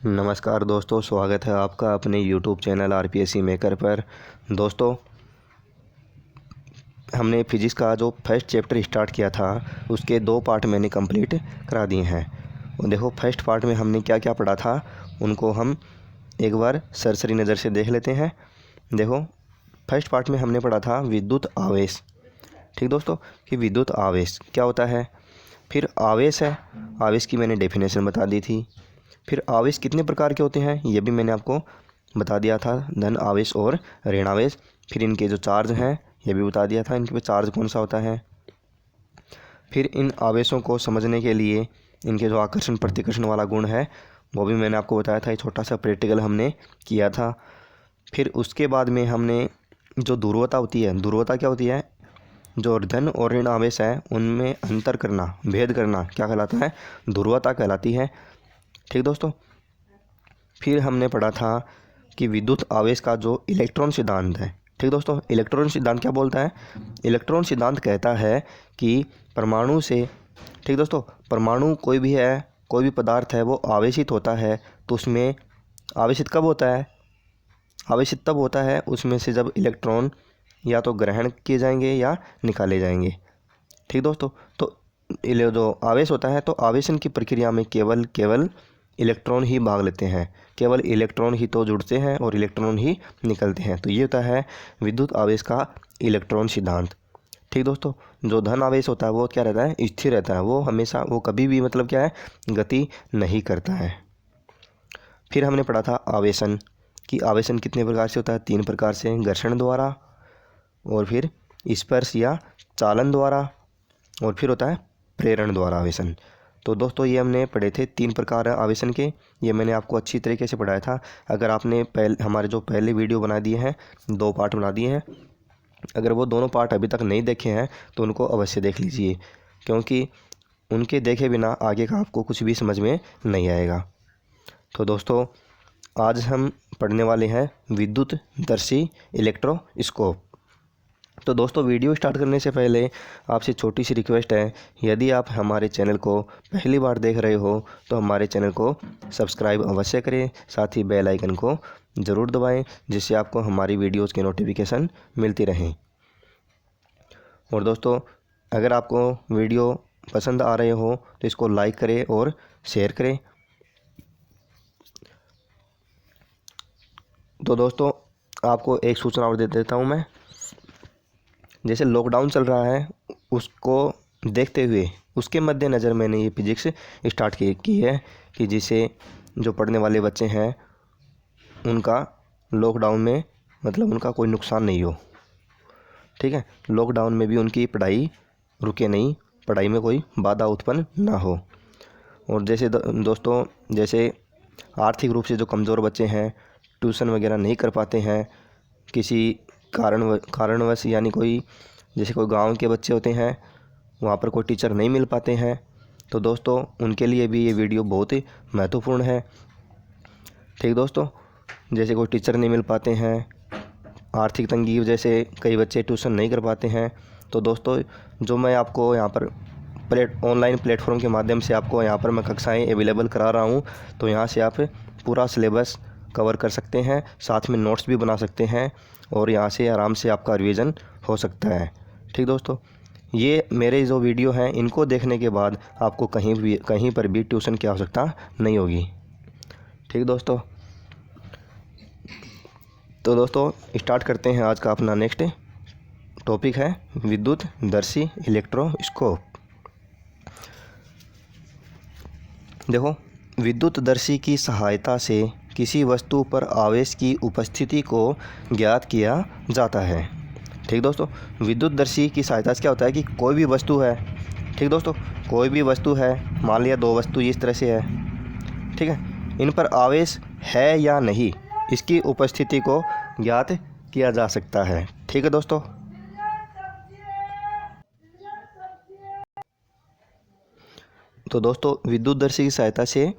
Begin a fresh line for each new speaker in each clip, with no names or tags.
नमस्कार दोस्तों, स्वागत है आपका अपने YouTube चैनल RPSC मेकर पर। दोस्तों, हमने फिजिक्स का जो फर्स्ट चैप्टर स्टार्ट किया था उसके 2 पार्ट मैंने कंप्लीट करा दिए हैं। और देखो, फर्स्ट पार्ट में हमने क्या क्या पढ़ा था उनको हम एक बार सरसरी नज़र से देख लेते हैं। देखो, फर्स्ट पार्ट में हमने पढ़ा था विद्युत आवेश। ठीक दोस्तों, कि विद्युत आवेश क्या होता है। फिर आवेश है, आवेश की मैंने डेफिनेशन बता दी थी। फिर आवेश कितने प्रकार के होते हैं ये भी मैंने आपको बता दिया था, धन आवेश और ऋण आवेश। फिर इनके जो चार्ज हैं ये भी बता दिया था, इनके पे चार्ज कौन सा होता है। फिर इन आवेशों को समझने के लिए इनके जो आकर्षण प्रतिकर्षण वाला गुण है वो भी मैंने आपको बताया था। ये छोटा सा प्रैक्टिकल हमने किया था। फिर उसके बाद में हमने जो ध्रुवता होती है, ध्रुवता क्या होती है, जो धन और ऋण आवेश है उनमें अंतर करना, भेद करना क्या कहलाता है, ध्रुवता कहलाती है। ठीक दोस्तों, फिर हमने पढ़ा था कि विद्युत आवेश का जो इलेक्ट्रॉन सिद्धांत है। ठीक दोस्तों, इलेक्ट्रॉन सिद्धांत क्या बोलता है। इलेक्ट्रॉन सिद्धांत कहता है कि परमाणु से, ठीक दोस्तों, परमाणु कोई भी है, कोई भी पदार्थ है वो आवेशित होता है तो उसमें आवेशित कब होता है, आवेशित तब होता है उसमें से जब इलेक्ट्रॉन या तो ग्रहण किए जाएंगे या निकाले जाएंगे। ठीक दोस्तों, तो जो आवेश होता है तो आवेशन की प्रक्रिया में केवल इलेक्ट्रॉन ही भाग लेते हैं, केवल इलेक्ट्रॉन ही तो जुड़ते हैं और इलेक्ट्रॉन ही निकलते हैं। तो ये होता है विद्युत आवेश का इलेक्ट्रॉन सिद्धांत। ठीक दोस्तों, जो धन आवेश होता है वो क्या रहता है, स्थिर रहता है, वो हमेशा, वो कभी भी मतलब क्या है, गति नहीं करता है। फिर हमने पढ़ा था आवेशन, कि आवेशन कितने प्रकार से होता है, 3 प्रकार से, घर्षण द्वारा, और फिर स्पर्श या चालन द्वारा, और फिर होता है प्रेरण द्वारा आवेशन। तो दोस्तों, ये हमने पढ़े थे 3 प्रकार है आवेशन के। ये मैंने आपको अच्छी तरीके से पढ़ाया था। अगर आपने हमारे जो पहले वीडियो बना दिए हैं, 2 पार्ट बना दिए हैं, अगर वो दोनों पार्ट अभी तक नहीं देखे हैं तो उनको अवश्य देख लीजिए, क्योंकि उनके देखे बिना आगे का आपको कुछ भी समझ में नहीं आएगा। तो दोस्तों, आज हम पढ़ने वाले हैं विद्युत दर्शी इलेक्ट्रोस्कोप। तो दोस्तों, वीडियो स्टार्ट करने से पहले आपसे छोटी सी रिक्वेस्ट है, यदि आप हमारे चैनल को पहली बार देख रहे हो तो हमारे चैनल को सब्सक्राइब अवश्य करें, साथ ही बेल आइकन को ज़रूर दबाएं, जिससे आपको हमारी वीडियोज़ के नोटिफिकेशन मिलती रहें। और दोस्तों, अगर आपको वीडियो पसंद आ रहे हो तो इसको लाइक करें और शेयर करें। तो दोस्तों, आपको एक सूचना और दे देता हूँ मैं। जैसे लॉकडाउन चल रहा है, उसको देखते हुए, उसके मद्देनज़र मैंने ये फिजिक्स स्टार्ट की है, कि जिससे जो पढ़ने वाले बच्चे हैं उनका लॉकडाउन में मतलब उनका कोई नुकसान नहीं हो। ठीक है, लॉकडाउन में भी उनकी पढ़ाई रुके नहीं, पढ़ाई में कोई बाधा उत्पन्न ना हो। और जैसे दोस्तों, जैसे आर्थिक रूप से जो कमज़ोर बच्चे हैं, ट्यूशन वगैरह नहीं कर पाते हैं किसी कारणवश, यानी कोई, जैसे कोई गांव के बच्चे होते हैं वहाँ पर कोई टीचर नहीं मिल पाते हैं, तो दोस्तों उनके लिए भी ये वीडियो बहुत ही महत्वपूर्ण है। ठीक दोस्तों, जैसे कोई टीचर नहीं मिल पाते हैं, आर्थिक तंगी की वजह से कई बच्चे ट्यूशन नहीं कर पाते हैं, तो दोस्तों जो मैं आपको यहाँ पर ऑनलाइन प्लेटफॉर्म के माध्यम से आपको यहाँ पर मैं कक्षाएँ अवेलेबल करा रहा हूँ, तो यहाँ से आप पूरा सिलेबस कवर कर सकते हैं, साथ में नोट्स भी बना सकते हैं, और यहाँ से आराम से आपका रिवीजन हो सकता है। ठीक दोस्तों, ये मेरे जो वीडियो हैं इनको देखने के बाद आपको कहीं पर भी ट्यूशन की आवश्यकता नहीं होगी। ठीक दोस्तों, तो दोस्तों स्टार्ट करते हैं। आज का अपना नेक्स्ट टॉपिक है विद्युत दर्शी इलेक्ट्रोस्कोप। देखो, विद्युत दर्शी की सहायता से किसी वस्तु पर आवेश की उपस्थिति को ज्ञात किया जाता है। ठीक दोस्तों, विद्युत दर्शी की सहायता से क्या होता है कि कोई भी वस्तु है, ठीक दोस्तों, कोई भी वस्तु है, मान लिया 2 वस्तु इस तरह से है, ठीक है, इन पर आवेश है या नहीं, इसकी उपस्थिति को ज्ञात किया जा सकता है। ठीक है दोस्तों, तो दोस्तों विद्युतदर्शी की सहायता से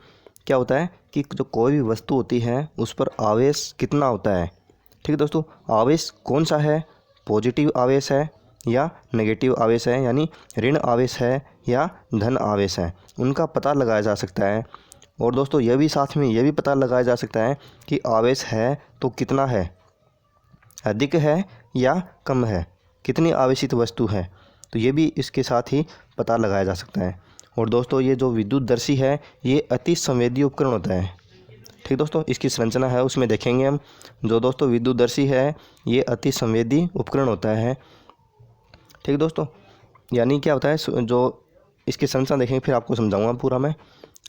क्या होता है कि जो कोई भी वस्तु होती है उस पर आवेश कितना होता है। ठीक है दोस्तों, आवेश कौन सा है, पॉजिटिव आवेश है या नेगेटिव आवेश है, यानी ऋण आवेश है या धन आवेश है, उनका पता लगाया जा सकता है और दोस्तों यह भी साथ में यह भी पता लगाया जा सकता है कि आवेश है तो कितना है, अधिक है या कम है, कितनी आवेशित वस्तु है, तो ये भी इसके साथ ही पता लगाया जा सकता है। और दोस्तों ये जो विद्युतदर्शी है ये अति संवेदी उपकरण होता है। ठीक दोस्तों, इसकी संरचना है उसमें देखेंगे हम। जो दोस्तों विद्युतदर्शी है ये अति संवेदी उपकरण होता है। ठीक दोस्तों, यानी क्या होता है, जो इसकी संरचना देखेंगे फिर आपको समझाऊंगा पूरा मैं।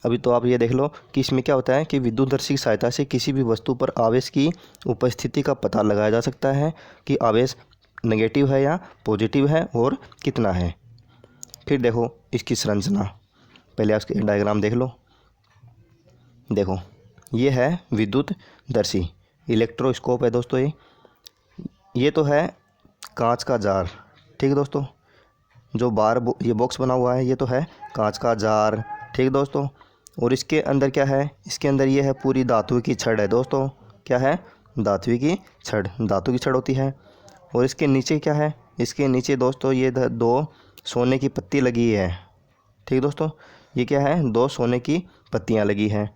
अभी तो आप ये देख लो कि इसमें क्या होता है कि विद्युतदर्शी की सहायता से किसी भी वस्तु पर आवेश की उपस्थिति का पता लगाया जा सकता है कि आवेश नेगेटिव है या पॉजिटिव है और कितना है। फिर देखो इसकी संरचना, पहले आप इसके डायग्राम देख लो। देखो ये है विद्युतदर्शी, इलेक्ट्रोस्कोप है दोस्तों। ये तो है कांच का जार। ठीक है दोस्तों, जो ये बॉक्स बना हुआ है ये तो है कांच का जार। ठीक दोस्तों, और इसके अंदर क्या है, इसके अंदर ये है पूरी धातु की छड़ है दोस्तों। क्या है, धातु की छड़, धातु की छड़ होती है। और इसके नीचे क्या है, इसके नीचे दोस्तों ये दो सोने की पत्ती लगी है। ठीक दोस्तों, ये क्या है, दो सोने की पत्तियां लगी हैं।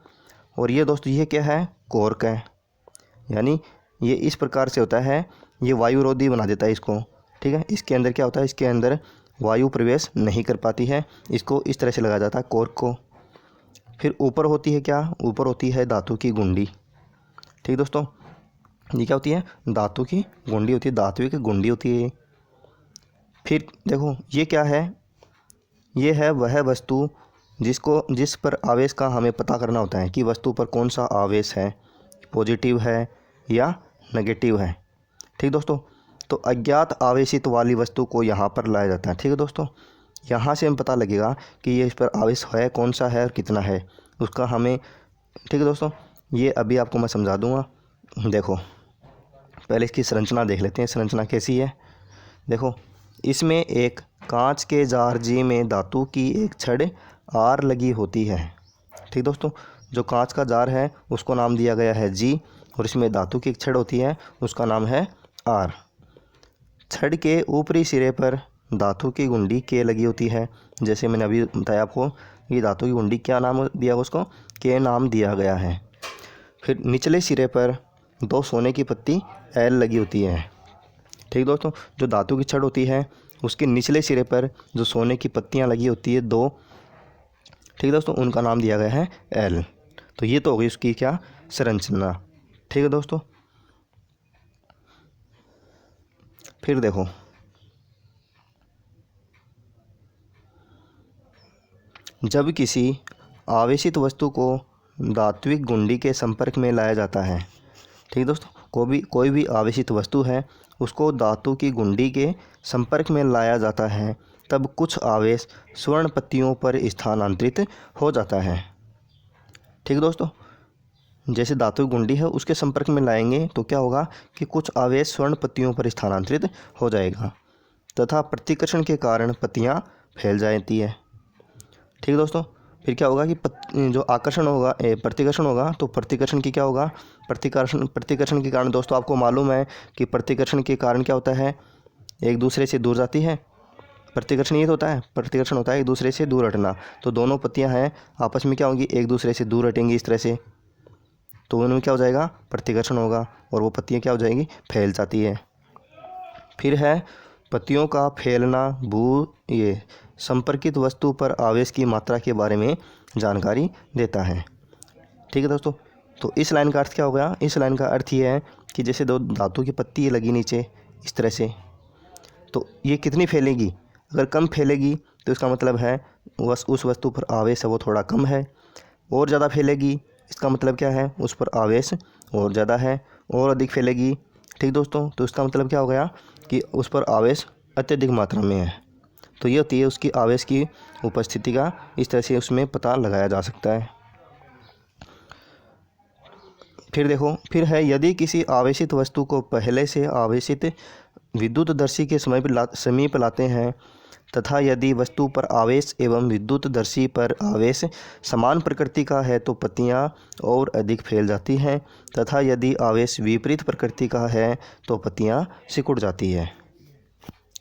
और ये दोस्तों ये क्या है, कॉर्क है। यानी ये इस प्रकार से होता है, ये वायुरोधी बना देता है इसको। ठीक है, इसके अंदर क्या होता है, इसके अंदर वायु प्रवेश नहीं कर पाती है, इसको इस तरह से लगाया जाता है कॉर्क को। फिर ऊपर होती है क्या, ऊपर होती है धातु की गुंडी। ठीक दोस्तों, ये क्या होती है, धातु की गुंडी होती है, धातु की गुंडी होती है। फिर देखो ये क्या है, ये है वह वस्तु जिस पर आवेश का हमें पता करना होता है कि वस्तु पर कौन सा आवेश है, पॉजिटिव है या नेगेटिव है। ठीक दोस्तों, तो अज्ञात आवेशित वाली वस्तु को यहाँ पर लाया जाता है। ठीक है दोस्तों, यहाँ से हमें पता लगेगा कि ये इस पर आवेश है कौन सा है और कितना है उसका हमें। ठीक है दोस्तों, ये अभी आपको मैं समझा दूँगा। देखो पहले इसकी संरचना देख लेते हैं, संरचना कैसी है। देखो इसमें एक कांच के जार जी में धातु की एक छड़ आर लगी होती है। ठीक दोस्तों, जो कांच का जार है उसको नाम दिया गया है जी, और इसमें धातु की एक छड़ होती है उसका नाम है आर। छड़ के ऊपरी सिरे पर धातु की गुंडी के लगी होती है। जैसे मैंने अभी बताया आपको, ये धातु की गुंडी क्या नाम दिया, उसको के नाम दिया गया है। फिर निचले सिरे पर दो सोने की पत्ती एल लगी होती है। ठीक दोस्तों, जो धातु की छड़ होती है उसके निचले सिरे पर जो सोने की पत्तियां लगी होती है दो, ठीक दोस्तों, उनका नाम दिया गया है एल। तो ये तो होगी उसकी क्या, संरचना। ठीक है दोस्तों, फिर देखो जब किसी आवेशित वस्तु को धात्विक गुंडी के संपर्क में लाया जाता है। ठीक दोस्तों, कोई भी आवेशित वस्तु है उसको धातु की गुंडी के संपर्क में लाया जाता है, तब कुछ आवेश स्वर्ण पत्तियों पर स्थानांतरित हो जाता है। ठीक दोस्तों, जैसे धातु की गुंडी है उसके संपर्क में लाएंगे तो क्या होगा कि कुछ आवेश स्वर्ण पत्तियों पर स्थानांतरित हो जाएगा तथा प्रतिकर्षण के कारण पत्तियां फैल जाती है। ठीक दोस्तों, फिर क्या होगा कि जो आकर्षण होगा, प्रतिकर्षण होगा, तो प्रतिकर्षण की क्या होगा, प्रतिकर्षण के कारण दोस्तों आपको मालूम है कि प्रतिकर्षण के कारण क्या होता है, एक दूसरे से दूर जाती है। प्रतिकर्षण ये तो होता है, प्रतिकर्षण होता है एक दूसरे से दूर हटना। तो दोनों पत्तियां हैं आपस में क्या होंगी, एक दूसरे से दूर हटेंगी इस तरह से, तो उनमें क्या हो जाएगा, प्रतिकर्षण होगा और वो पत्तियां क्या हो जाएंगी, फैल जाती है। फिर है पत्तियों का फैलना ये संपर्कित वस्तु पर आवेश की मात्रा के बारे में जानकारी देता है। ठीक है दोस्तों, तो इस लाइन का अर्थ क्या हो गया, इस लाइन का अर्थ ये है कि जैसे दो धातु की पत्ती लगी नीचे इस तरह से, तो ये कितनी फैलेगी, अगर कम फैलेगी तो इसका मतलब है उस वस्तु पर आवेश है वो थोड़ा कम है। और ज़्यादा फैलेगी इसका मतलब क्या है, उस पर आवेश और ज़्यादा है। और अधिक फैलेगी, ठीक दोस्तों, तो इसका मतलब क्या हो गया कि उस पर आवेश अत्यधिक मात्रा में है। तो ये होती है उसकी आवेश की उपस्थिति का, इस तरह से उसमें पता लगाया जा सकता है। फिर देखो, फिर है यदि किसी आवेशित वस्तु को पहले से आवेशित विद्युतदर्शी के समीप लाते हैं तथा यदि वस्तु पर आवेश एवं विद्युतदर्शी पर आवेश समान प्रकृति का है तो पत्तियां और अधिक फैल जाती हैं तथा यदि आवेश विपरीत प्रकृति का है तो पत्तियां सिकुड़ जाती है।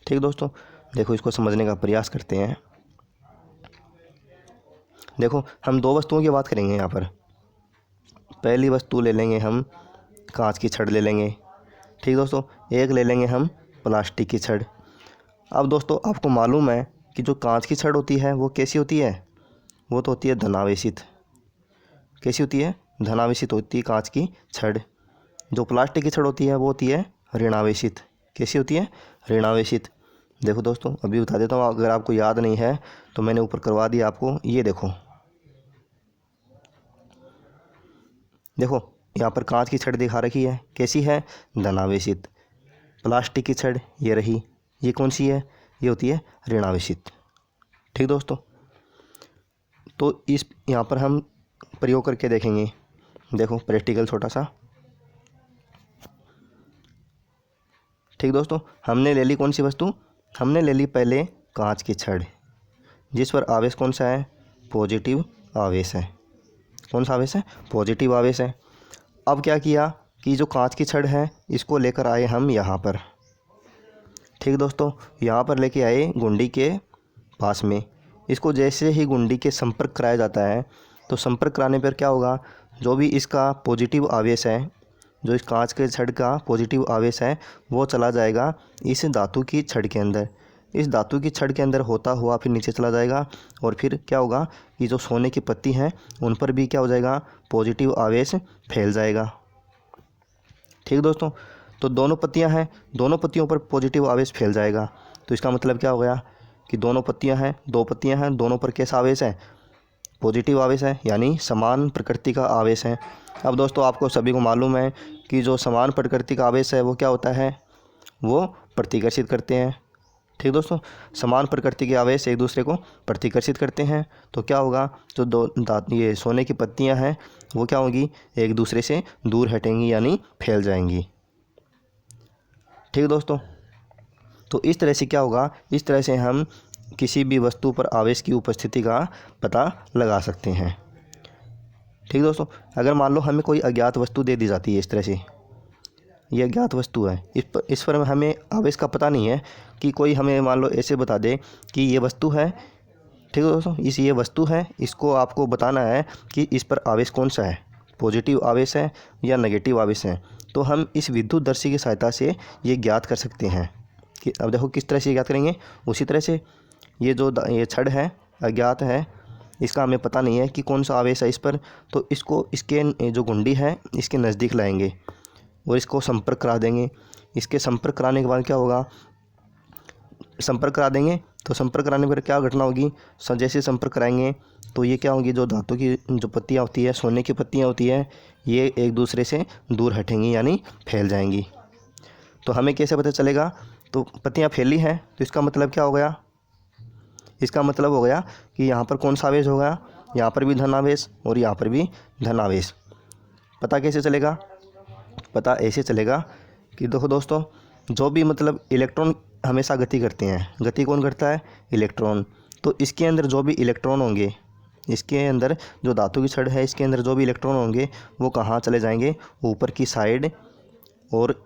ठीक दोस्तों, देखो इसको समझने का प्रयास करते हैं। देखो हम दो वस्तुओं की बात करेंगे यहाँ पर। पहली वस्तु ले लेंगे हम कांच की छड़ ले लेंगे, ठीक दोस्तों। एक ले लेंगे हम प्लास्टिक की छड़। अब दोस्तों आपको मालूम है कि जो कांच की छड़ होती है वो कैसी होती है, वो तो होती है धनावेशित। कैसी होती है? धनावेशित होती है कांच की छड़। जो प्लास्टिक की छड़ होती है वो होती है ऋणावेशित। कैसी होती है? ऋणावेशित। देखो दोस्तों अभी बता देता हूँ, अगर आपको याद नहीं है तो मैंने ऊपर करवा दिया आपको। ये देखो, देखो यहाँ पर कांच की छड़ दिखा रखी है, कैसी है? धनावेशित। प्लास्टिक की छड़ ये रही, ये कौन सी है? ये होती है ऋणावेशित, ठीक दोस्तों। तो इस यहाँ पर हम प्रयोग करके देखेंगे। देखो प्रैक्टिकल छोटा सा, ठीक दोस्तों। हमने ले ली कौन सी वस्तु? हमने ले ली पहले कांच की छड़, जिस पर आवेश कौन सा है? पॉजिटिव आवेश है। कौन सा आवेश है? पॉजिटिव आवेश है। अब क्या किया कि जो कांच की छड़ है इसको लेकर आए हम यहाँ पर, ठीक दोस्तों। यहाँ पर लेके आए गुंडी के पास में। इसको जैसे ही गुंडी के संपर्क कराया जाता है तो संपर्क कराने पर क्या होगा, जो भी इसका पॉजिटिव आवेश है, जो इस कांच के छड़ का पॉजिटिव आवेश है वो चला जाएगा इस धातु की छड़ के अंदर। इस धातु की छड़ के अंदर होता हुआ फिर नीचे चला जाएगा और फिर क्या होगा कि जो सोने की पत्ती हैं उन पर भी क्या हो जाएगा? पॉजिटिव आवेश फैल जाएगा, ठीक दोस्तों। तो दोनों पत्तियां हैं, दोनों पत्तियों पर पॉजिटिव आवेश फैल जाएगा। तो इसका मतलब क्या हो गया कि दोनों पत्तियां हैं, दो पत्तियां हैं, दोनों पर कैसा आवेश है? पॉजिटिव आवेश है, यानी समान प्रकृति का आवेश है। अब दोस्तों आपको सभी को मालूम है कि जो समान प्रकृति का आवेश है वो क्या होता है? वो प्रतिकर्षित करते हैं, ठीक दोस्तों। समान प्रकृति के आवेश एक दूसरे को प्रतिकर्षित करते हैं। तो क्या होगा, जो ये सोने की पत्तियां हैं वो क्या होंगी? एक दूसरे से दूर हटेंगी, यानी फैल जाएंगी, ठीक दोस्तों। तो इस तरह से क्या होगा, इस तरह से हम किसी भी वस्तु पर आवेश की उपस्थिति का पता लगा सकते हैं, ठीक दोस्तों। अगर मान लो हमें कोई अज्ञात वस्तु दे दी जाती है इस तरह से, ये अज्ञात वस्तु है, इस पर हमें आवेश का पता नहीं है कि कोई हमें मान लो ऐसे बता दे कि ये वस्तु है, ठीक है दोस्तों। ये वस्तु है, इसको आपको बताना है कि इस पर आवेश कौन सा है, पॉजिटिव आवेश है या नेगेटिव आवेश है। तो हम इस विद्युत दर्शी की सहायता से ये ज्ञात कर सकते हैं कि अब देखो किस तरह से ज्ञात करेंगे। उसी तरह से ये छड़ है, अज्ञात है, इसका हमें पता नहीं है कि कौन सा आवेश है इस पर। तो इसको इसके जो गुंडी है इसके नज़दीक लाएंगे और इसको संपर्क करा देंगे। इसके संपर्क कराने के बाद क्या होगा, संपर्क करा देंगे तो संपर्क कराने पर क्या घटना होगी, जैसे संपर्क कराएंगे तो ये क्या होगी, जो धातु की जो पत्तियाँ होती है, सोने की पत्तियाँ होती है, ये एक दूसरे से दूर हटेंगी, यानी फैल जाएंगी। तो हमें कैसे पता चलेगा? तो पत्तियाँ फैली हैं तो इसका मतलब क्या हो गया, इसका मतलब हो गया कि यहाँ पर कौन सा आवेश होगा, यहाँ पर भी धन आवेश और यहाँ पर भी धन आवेश। पता कैसे चलेगा? पता ऐसे चलेगा कि देखो दोस्तों, जो भी मतलब इलेक्ट्रॉन हमेशा गति करते हैं, गति कौन करता है? इलेक्ट्रॉन। तो इसके अंदर जो भी इलेक्ट्रॉन होंगे, इसके अंदर जो धातु की छड़ है इसके अंदर जो भी इलेक्ट्रॉन होंगे वो कहाँ चले जाएंगे? ऊपर की साइड। और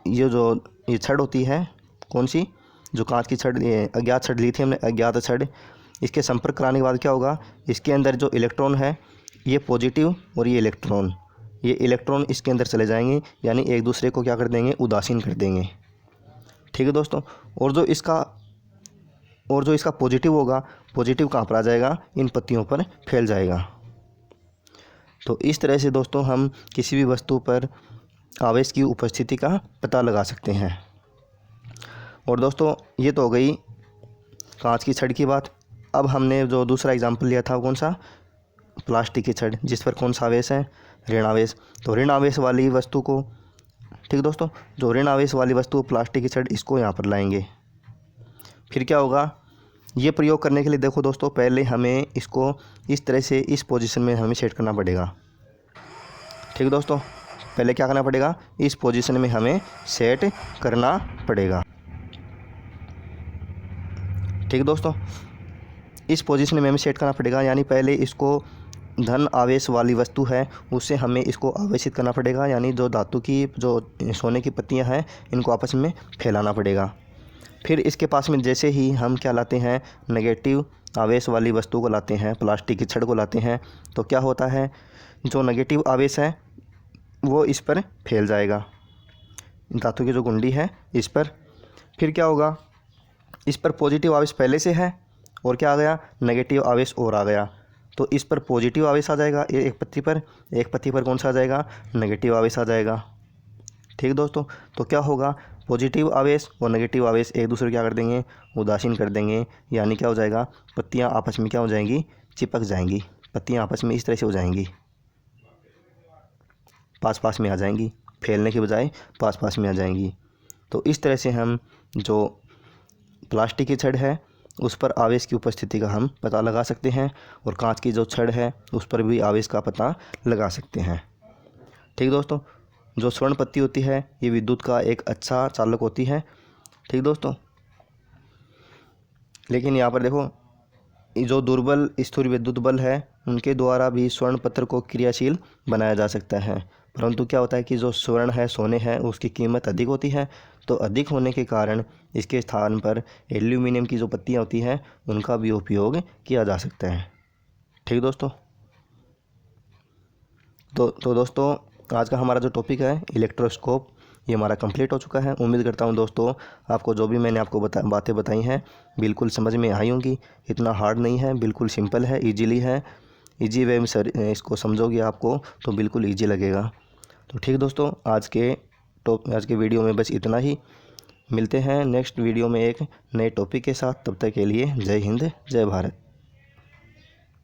ये छड़ होती है कौन सी, जो कांच की छड़, अज्ञात छड़ ली थी हमने, अज्ञात छड़, इसके संपर्क कराने के बाद क्या होगा, इसके अंदर जो इलेक्ट्रॉन है ये पॉजिटिव और ये इलेक्ट्रॉन इसके अंदर चले जाएंगे, यानी एक दूसरे को क्या कर देंगे? उदासीन कर देंगे, ठीक है दोस्तों। और जो इसका पॉजिटिव होगा, पॉजिटिव कहाँ पर आ जाएगा? इन पत्तियों पर फैल जाएगा। तो इस तरह से दोस्तों हम किसी भी वस्तु पर आवेश की उपस्थिति का पता लगा सकते हैं। और दोस्तों ये तो हो गई कांच की छड़ की बात। अब हमने जो दूसरा एग्जाम्पल लिया था वो कौन सा? प्लास्टिक की छड़, जिस पर कौन सा आवेश है? ऋण आवेश। तो ऋण आवेश वाली वस्तु को, ठीक दोस्तों, जो ऋण आवेश वाली वस्तु प्लास्टिक की छड़, इसको यहाँ पर लाएंगे। फिर क्या होगा, ये प्रयोग करने के लिए देखो दोस्तों, पहले हमें इसको इस तरह से इस पोजीशन में हमें सेट करना पड़ेगा, ठीक दोस्तों। पहले क्या करना पड़ेगा? इस पोजीशन में हमें सेट करना पड़ेगा, ठीक दोस्तों। इस पोजीशन में हमें सेट करना पड़ेगा, यानी पहले इसको धन आवेश वाली वस्तु है उससे हमें इसको आवेशित करना पड़ेगा, यानी जो धातु की, जो सोने की पत्तियां हैं, इनको आपस में फैलाना पड़ेगा। फिर इसके पास में जैसे ही हम क्या लाते हैं, नेगेटिव आवेश वाली वस्तु को लाते हैं, प्लास्टिक की छड़ को लाते हैं, तो क्या होता है, जो नेगेटिव आवेश है वो इस पर फैल जाएगा, धातु की जो गुंडी है इस पर। फिर क्या होगा, इस पर पॉजिटिव आवेश पहले से है और क्या आ गया, नेगेटिव आवेश और आ गया, तो इस पर पॉजिटिव आवेश आ जाएगा एक पत्ती पर, एक पत्ती पर कौन सा आ जाएगा, नेगेटिव आवेश आ जाएगा। ठीक दोस्तों, तो क्या होगा, पॉजिटिव आवेश और नेगेटिव आवेश एक दूसरे क्या कर देंगे, उदासीन कर देंगे, यानी क्या हो जाएगा, पत्तियां आपस में क्या हो जाएंगी, चिपक जाएंगी, पत्तियां आपस में इस तरह से हो जाएंगी, पास पास में आ जाएंगी, फैलने के बजाय पास पास में आ जाएंगी। तो इस तरह से हम जो प्लास्टिक की छड़ है उस पर आवेश की उपस्थिति का हम पता लगा सकते हैं, और कांच की जो छड़ है उस पर भी आवेश का पता लगा सकते हैं। ठीक दोस्तों, जो स्वर्ण पत्ती होती है ये विद्युत का एक अच्छा चालक होती है। ठीक दोस्तों, लेकिन यहाँ पर देखो, जो दुर्बल स्थिर विद्युत बल है उनके द्वारा भी स्वर्ण पत्र को क्रियाशील बनाया जा सकता है, परंतु क्या होता है कि जो स्वर्ण है, सोने है, उसकी कीमत अधिक होती है, तो अधिक होने के कारण इसके स्थान पर एल्यूमिनियम की जो पत्तियाँ होती हैं उनका भी उपयोग किया जा सकता है। ठीक दोस्तों, तो दोस्तों आज का हमारा जो टॉपिक है इलेक्ट्रोस्कोप, ये हमारा कंप्लीट हो चुका है। उम्मीद करता हूँ दोस्तों आपको जो भी मैंने आपको बातें बताई हैं बिल्कुल समझ में आई होंगी। इतना हार्ड नहीं है, बिल्कुल सिंपल है, इजीली है, इजी वे में सर इसको समझोगे आपको तो बिल्कुल इजी लगेगा। तो ठीक दोस्तों, आज के वीडियो में बस इतना ही। मिलते हैं नेक्स्ट वीडियो में एक नए टॉपिक के साथ, तब तक के लिए जय हिंद, जय भारत।